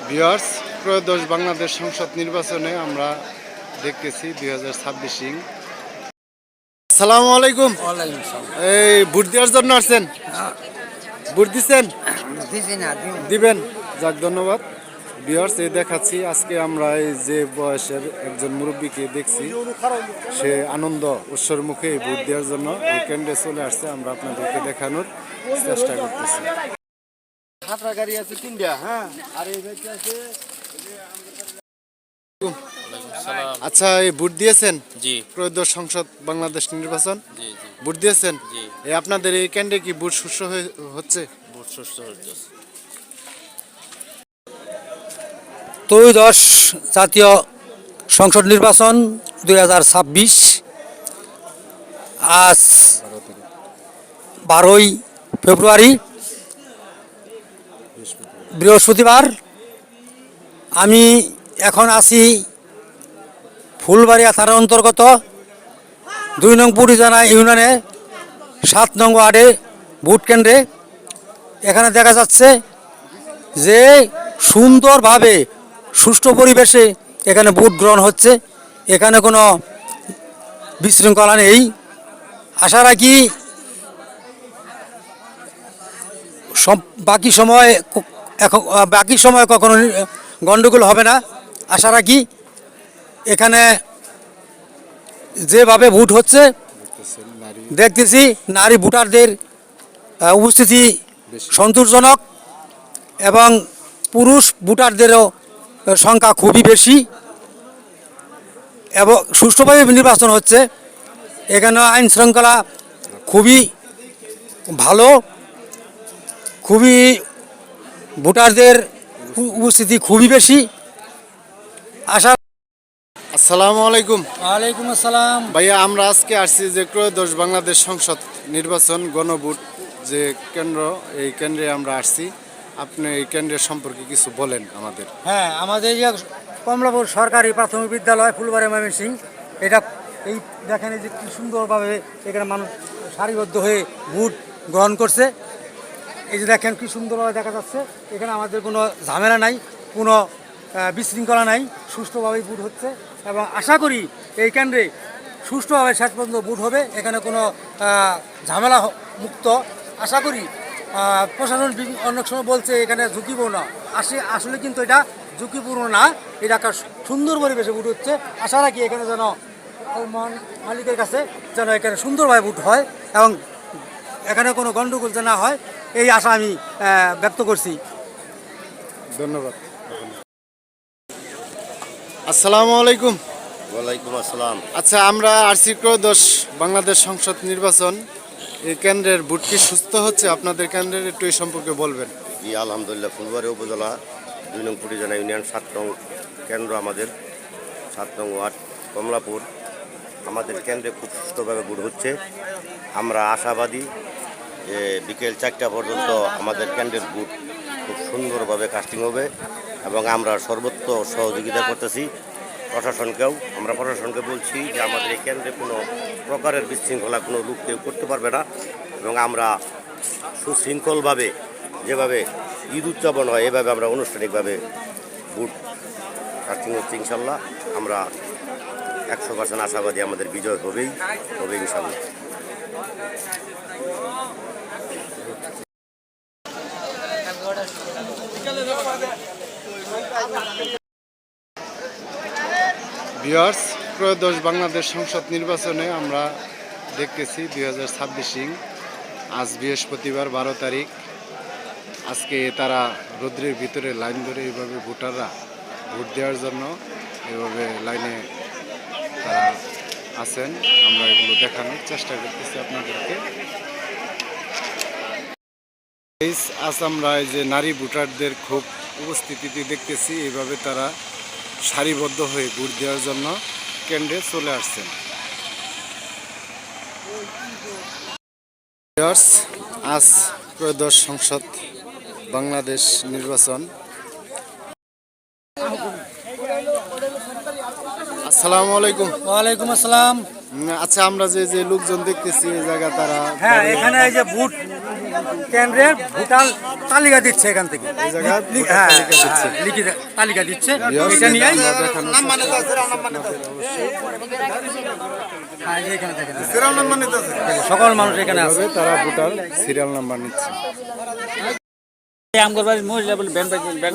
Viewers, ত্রয়োদশ বাংলাদেশ সংসদ নির্বাচনে আমরা দেখতেছি 2026। আসসালামু আলাইকুম। এই ভোট দেওয়ার জন্য আসছেন? ভোট দিচ্ছেন? দিবেন। যাক, ধন্যবাদ। ভিউয়ার্স, এই দেখাচ্ছি আজকে আমরা এই যে বয়সের একজন মুরব্বীকে দেখছি, সে আনন্দ উৎসর মুখে ভোট দেওয়ার জন্য এই কেন্দ্রে চলে আসছে। আমরা আপনাদেরকে দেখানোর চেষ্টা করতেছি। গাড়ি আছে তিনটা, হ্যাঁ, আর এই আছে। আচ্ছা, এই ভোট দিয়েছেন? জি ত্রয়োদশ সংসদ বাংলাদেশ নির্বাচন জি জি ভোট দিয়েছেন? জি এই আপনাদের এই কেন্দ্রে কি ভোট সুষ্ঠু হচ্ছে? ভোট সুস্থ হচ্ছে। ত্রয়োদশ জাতীয় সংসদ নির্বাচন 2026 আজ 12ই ফেব্রুয়ারি বৃহস্পতিবার। আমি এখন আছি ফুলবাড়িয়া থানার অন্তর্গত 2 নং পুটিজানা ইউনিয়নে 7 নং ওয়ার্ডে ভোট কেন্দ্রে। এখানে দেখা যাচ্ছে যে সুন্দরভাবে সুষ্ঠু পরিবেশে এখানে ভোট গ্রহণ হচ্ছে। এখানে কোনো বিশৃঙ্খলা নেই। আশা রাখি বাকি সময় কখনো গণ্ডগোল হবে না। আশা রাখি এখানে যেভাবে ভোট হচ্ছে দেখতেছি, নারী ভোটারদের উপস্থিতি সন্তোষজনক এবং পুরুষ ভোটারদেরও সংখ্যা খুবই বেশি এবং সুষ্ঠুভাবে নির্বাচন হচ্ছে। এখানে আইন শৃঙ্খলা খুবই ভালো, খুবই ভোটারদের উপস্থিতি খুবই বেশি। আশা। আসসালামু আলাইকুম। ওয়ালাইকুম আসসালাম। ভাইয়া, আমরা আজকে আসছি যে ত্রয়োদশ বাংলাদেশ সংসদ নির্বাচন গণভোট যে কেন্দ্র, এই কেন্দ্রে আমরা আসছি। আপনি এই কেন্দ্রের সম্পর্কে কিছু বলেন আমাদের। হ্যাঁ, আমাদের যে কমলাপুর সরকারি প্রাথমিক বিদ্যালয় ফুলবাড়ি ময়মনসিং, এটা এই দেখেন যে কী সুন্দরভাবে এখানে মানুষ সারিবদ্ধ হয়ে ভোট গ্রহণ করছে। এই যে দেখেন কী সুন্দরভাবে দেখা যাচ্ছে। এখানে আমাদের কোনো ঝামেলা নাই, কোনো বিশৃঙ্খলা নাই, সুষ্ঠুভাবেই ভোট হচ্ছে এবং আশা করি এই কেন্দ্রে সুষ্ঠুভাবে শেষ পর্যন্ত ভোট হবে। এখানে কোনো ঝামেলা মুক্ত আশা করি। প্রশাসন অনেক সময় বলছে এখানে ঝুঁকিপূর্ণ, আসলে কিন্তু এটা ঝুঁকিপূর্ণ না। এটা একটা সুন্দর পরিবেশে ভোট হচ্ছে। আশা রাখি এখানে যেন মালিকের কাছে যেন এখানে সুন্দরভাবে ভোট হয় এবং এখানে কোনো গণ্ডগোল যেন না হয়, এই আশা আমি ব্যক্ত করছি। ধন্যবাদ। আসসালামু আলাইকুম। ওয়ালাইকুম আসসালাম। আচ্ছা, আমরা আসছি ত্রয়োদশ বাংলাদেশ সংসদ নির্বাচন, এই কেন্দ্রের ভোট কি সুস্থ হচ্ছে? আপনাদের কেন্দ্রের একটু এই সম্পর্কে বলবেন। জি, আলহামদুলিল্লাহ। ফুলবাড়ি উপজেলা 2 নং পুটিজানা ইউনিয়ন 7 নং কেন্দ্র, আমাদের 7 নং ওয়ার্ড কমলাপুর। আমাদের কেন্দ্রে খুব সুষ্ঠুভাবে ভোট হচ্ছে। আমরা আশাবাদী যে বিকেল 4টা পর্যন্ত আমাদের কেন্দ্রের ভোট খুব সুন্দরভাবে কাস্টিং হবে এবং আমরা সর্বোচ্চ সহযোগিতা করতেছি প্রশাসনকেও। আমরা প্রশাসনকে বলছি যে আমাদের এই কেন্দ্রে কোনো প্রকারের বিশৃঙ্খলা কোনো লোক কেউ করতে পারবে না এবং আমরা সুশৃঙ্খলভাবে যেভাবে ঈদ উদযাপন হয় এভাবে আমরা আনুষ্ঠানিকভাবে ভোট কাস্টিং হচ্ছে। ইনশাল্লাহ আমরা 100% আশাবাদী আমাদের বিজয় হবে ইনশাল্লাহ। ভিউয়ার্স, ত্রয়োদশ বাংলাদেশ সংসদ নির্বাচনে আমরা দেখতেছি 2026। আজ বৃহস্পতিবার 12 তারিখ। আজকে তারা রৌদ্রের ভিতরে লাইন ধরে এইভাবে ভোটাররা ভোট দেওয়ার জন্য এভাবে লাইনে তারা আছেন। আমরা এগুলো দেখানোর চেষ্টা করতেছি আপনাদেরকে। আজ আমরা এই যে নারী ভোটারদের খুব উপস্থিতিতে দেখতেছি, এইভাবে তারা সারিবদ্ধ হয়ে ভোট দেওয়ার জন্য কেন্দ্রে চলে আসছেন। আজ ত্রয়োদশ সংসদ বাংলাদেশ নির্বাচন। আসসালামু আলাইকুম। ওয়ালাইকুম আসসালাম। আচ্ছা, আমরা যে লোকজন দেখতেছি এই জায়গা তারা হ্যাঁ, এখানে এই যে ভোট কেন্দ্রের ভোটার তালিকা দিচ্ছে এখান থেকে এই জায়গায় ভোটার হ্যাঁ, তালিকা দিচ্ছে। লিখিত তালিকা দিচ্ছে Yes, এটা নিয়ে আমরা দেখানোর চেষ্টা হ্যাঁ, এই যে এখানে দেখেন। দেখেন, সকল মানুষ এখানে আছে করব। তারা ভোটার সিরিয়াল নাম্বার নিচ্ছে। আমগর বাড়ির মহিলা বলে ব্যান ব্যান